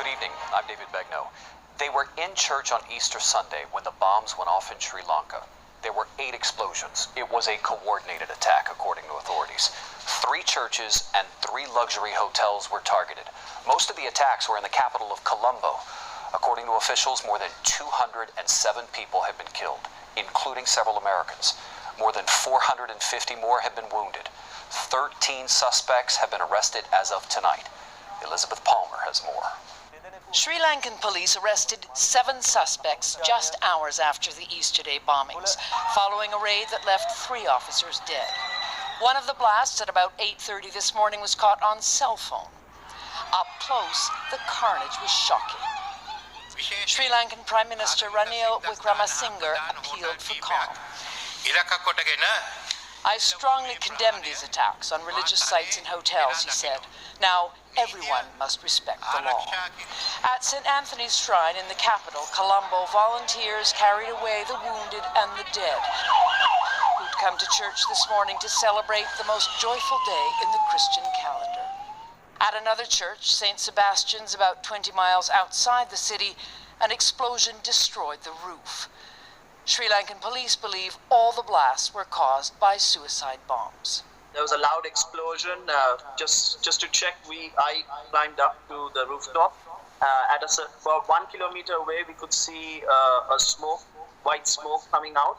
Good evening. I'm David Begno. They were in church on Easter Sunday when the bombs went off in Sri Lanka. There were 8 explosions. It was a coordinated attack, according to authorities. 3 churches and 3 luxury hotels were targeted. Most of the attacks were in the capital of Colombo. According to officials, more than 207 people have been killed, including several Americans. More than 450 more have been wounded. 13 suspects have been arrested as of tonight. Elizabeth Palmer has more. Sri Lankan police arrested 7 suspects just hours after the Easter Day bombings, following a raid that left 3 officers dead. One of the blasts at about 8:30 this morning was caught on cell phone. Up close, the carnage was shocking. Sri Lankan Prime Minister Ranil Wickremesinghe appealed for calm. I strongly condemn these attacks on religious sites and hotels, he said. Now, everyone must respect the law. At St. Anthony's Shrine in the capital, Colombo, volunteers carried away the wounded and the dead, who'd come to church this morning to celebrate the most joyful day in the Christian calendar. At another church, St. Sebastian's, about 20 miles outside the city, an explosion destroyed the roof. Sri Lankan police believe all the blasts were caused by suicide bombs. There was a loud explosion. Just to check, I climbed up to the rooftop. About 1 kilometer away, we could see white smoke coming out.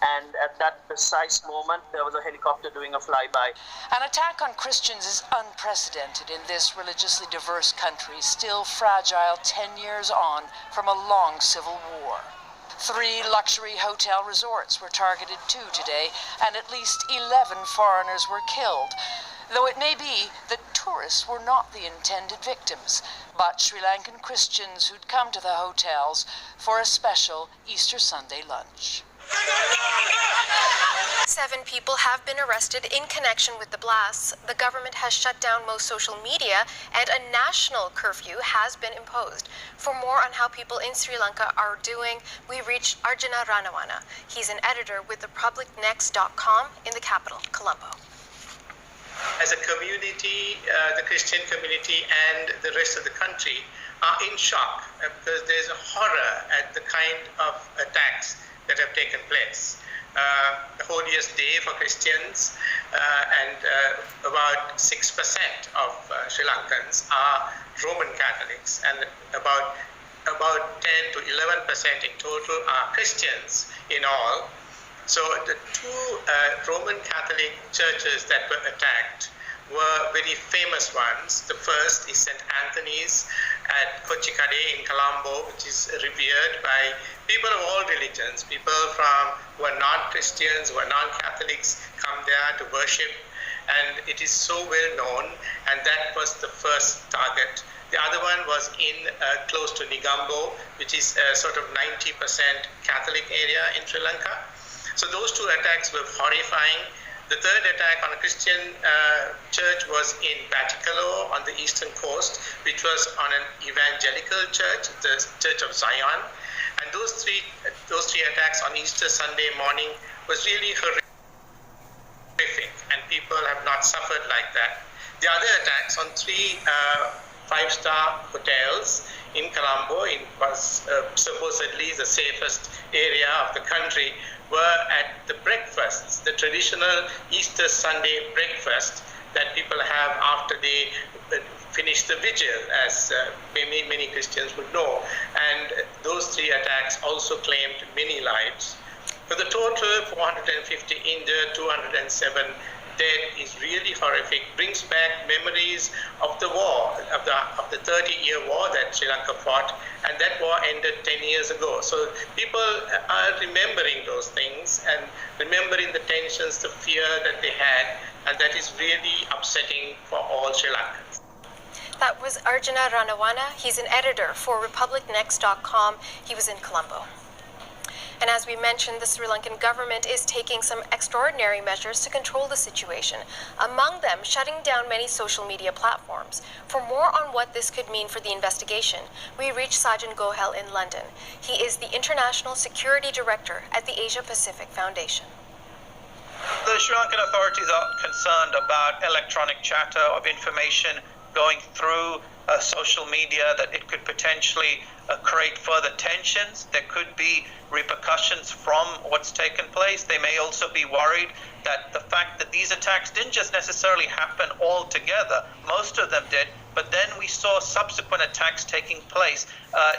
And at that precise moment, there was a helicopter doing a flyby. An attack on Christians is unprecedented in this religiously diverse country, still fragile 10 years on from a long civil war. 3 luxury hotel resorts were targeted too today, and at least 11 foreigners were killed. Though it may be that tourists were not the intended victims, but Sri Lankan Christians who'd come to the hotels for a special Easter Sunday lunch. 7 people have been arrested in connection with the blasts. The government has shut down most social media, and a national curfew has been imposed. For more on how people in Sri Lanka are doing, we reached Arjuna Ranawana. He's an editor with thepublicnext.com in the capital, Colombo. As a community, the Christian community and the rest of the country are in shock because there's a horror at the kind of attacks that have taken place. The holiest day for Christians, and about 6% of Sri Lankans are Roman Catholics, and about 10 to 11% in total are Christians in all. So the 2 Roman Catholic churches that were attacked were very famous ones. The first is St. Anthony's at Kochikade in Colombo, which is revered by people of all religions. People who are non-Christians, who are non-Catholics come there to worship, and it is so well known, and that was the first target. The other one was in close to Negombo, which is a sort of 90% Catholic area in Sri Lanka. So those 2 attacks were horrifying. The third attack on a Christian church was in Batikalo on the eastern coast, which was on an evangelical church, the Church of Zion. And those three attacks on Easter Sunday morning was really horrific, and people have not suffered like that. The other attacks on 3 5-star hotels in Colombo, it was supposedly the safest area of the country, were at the breakfasts, the traditional Easter Sunday breakfast that people have after they finish the vigil, as many Christians would know. And those 3 attacks also claimed many lives. For the total, 450 injured, 207 dead is really horrific, brings back memories of the war, of the 30-year war that Sri Lanka fought, and that war ended 10 years ago. So people are remembering those things and remembering the tensions, the fear that they had, and that is really upsetting for all Sri Lankans. That was Arjuna Ranawana. He's an editor for RepublicNext.com. He was in Colombo. And as we mentioned, the Sri Lankan government is taking some extraordinary measures to control the situation, among them shutting down many social media platforms. For more on what this could mean for the investigation, we reached Sajan Gohel in London. He is the International Security Director at the Asia Pacific Foundation. The Sri Lankan authorities are concerned about electronic chatter of information going through social media that it could potentially create further tensions. There could be repercussions from what's taken place. They may also be worried that the fact that these attacks didn't just necessarily happen all together, most of them did, but then we saw subsequent attacks taking place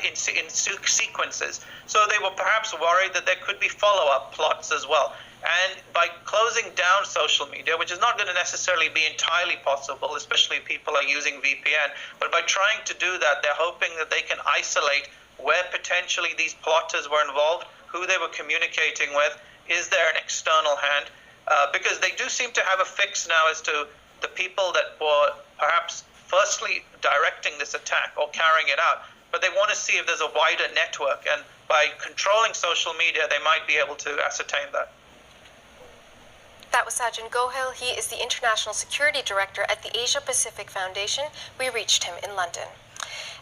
in sequences. So they were perhaps worried that there could be follow-up plots as well. And by closing down social media, which is not going to necessarily be entirely possible, especially if people are using VPN, but by trying to do that, they're hoping that they can isolate where potentially these plotters were involved, who they were communicating with, is there an external hand? Because they do seem to have a fix now as to the people that were perhaps firstly directing this attack or carrying it out, but they want to see if there's a wider network, and by controlling social media, they might be able to ascertain that. That was Sajjan Gohil. He is the International Security Director at the Asia Pacific Foundation. We reached him in London.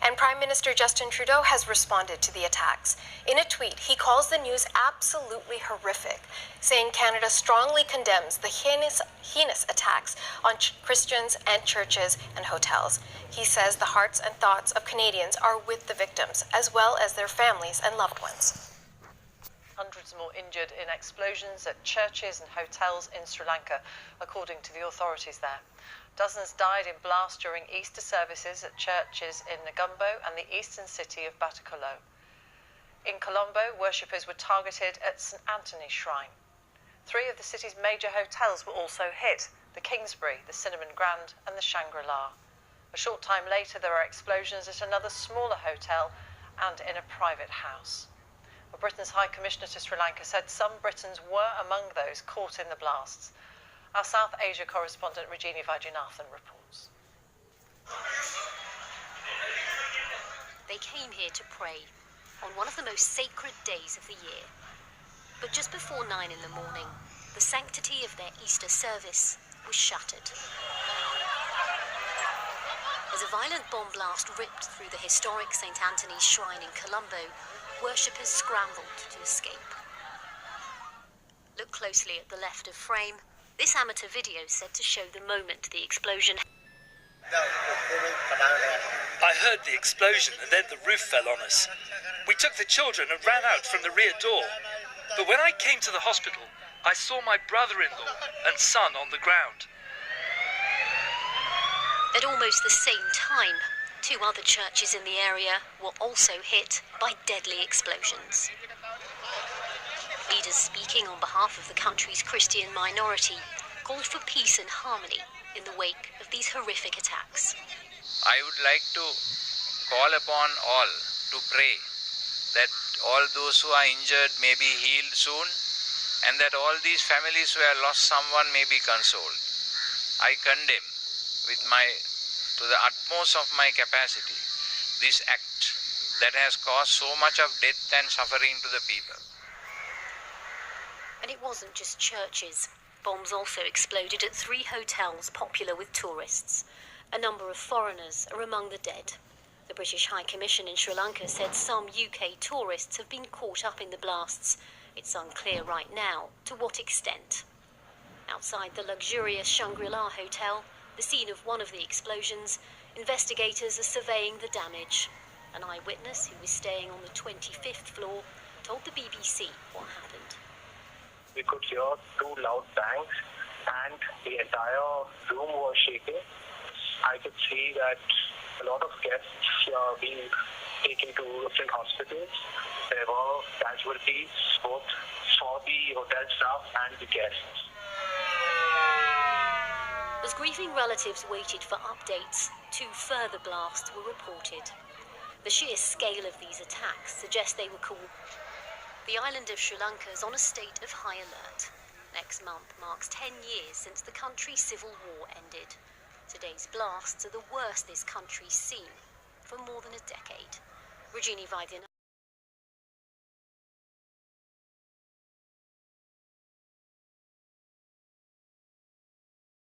And Prime Minister Justin Trudeau has responded to the attacks. In a tweet, he calls the news absolutely horrific, saying Canada strongly condemns the heinous attacks on Christians and churches and hotels. He says the hearts and thoughts of Canadians are with the victims, as well as their families and loved ones. Hundreds more injured in explosions at churches and hotels in Sri Lanka, according to the authorities there. Dozens died in blasts during Easter services at churches in Negombo and the eastern city of Batticaloa. In Colombo, worshippers were targeted at St. Anthony's Shrine. 3 of the city's major hotels were also hit: the Kingsbury, the Cinnamon Grand and the Shangri-La. A short time later, there were explosions at another smaller hotel and in a private house. Britain's High Commissioner to Sri Lanka said some Britons were among those caught in the blasts. Our South Asia correspondent Rajini Vaidyanathan reports. They came here to pray on one of the most sacred days of the year. But just before 9 in the morning, the sanctity of their Easter service was shattered. As a violent bomb blast ripped through the historic St. Anthony's Shrine in Colombo, worshippers scrambled to escape. Look closely at the left of frame. This amateur video said to show the moment the explosion. I heard the explosion and then the roof fell on us. We took the children and ran out from the rear door. But when I came to the hospital, I saw my brother-in-law and son on the ground. At almost the same time, 2 other churches in the area were also hit by deadly explosions. Leaders speaking on behalf of the country's Christian minority called for peace and harmony in the wake of these horrific attacks. I would like to call upon all to pray that all those who are injured may be healed soon, and that all these families who have lost someone may be consoled. I condemn to the utmost of my capacity this act that has caused so much of death and suffering to the people. And it wasn't just churches. Bombs also exploded at 3 hotels popular with tourists. A number of foreigners are among the dead. The British High Commission in Sri Lanka said some UK tourists have been caught up in the blasts. It's unclear right now to what extent. Outside the luxurious Shangri-La Hotel, the scene of one of the explosions, investigators are surveying the damage. An eyewitness who was staying on the 25th floor told the BBC what happened. We could hear 2 loud bangs and the entire room was shaking. I could see that a lot of guests are being taken to different hospitals. There were casualties both for the hotel staff and the guests. As grieving relatives waited for updates, 2 further blasts were reported. The sheer scale of these attacks suggests they were coordinated. The island of Sri Lanka is on a state of high alert. Next month marks 10 years since the country's civil war ended. Today's blasts are the worst this country's seen for more than a decade. Rajini Vaidyanathan.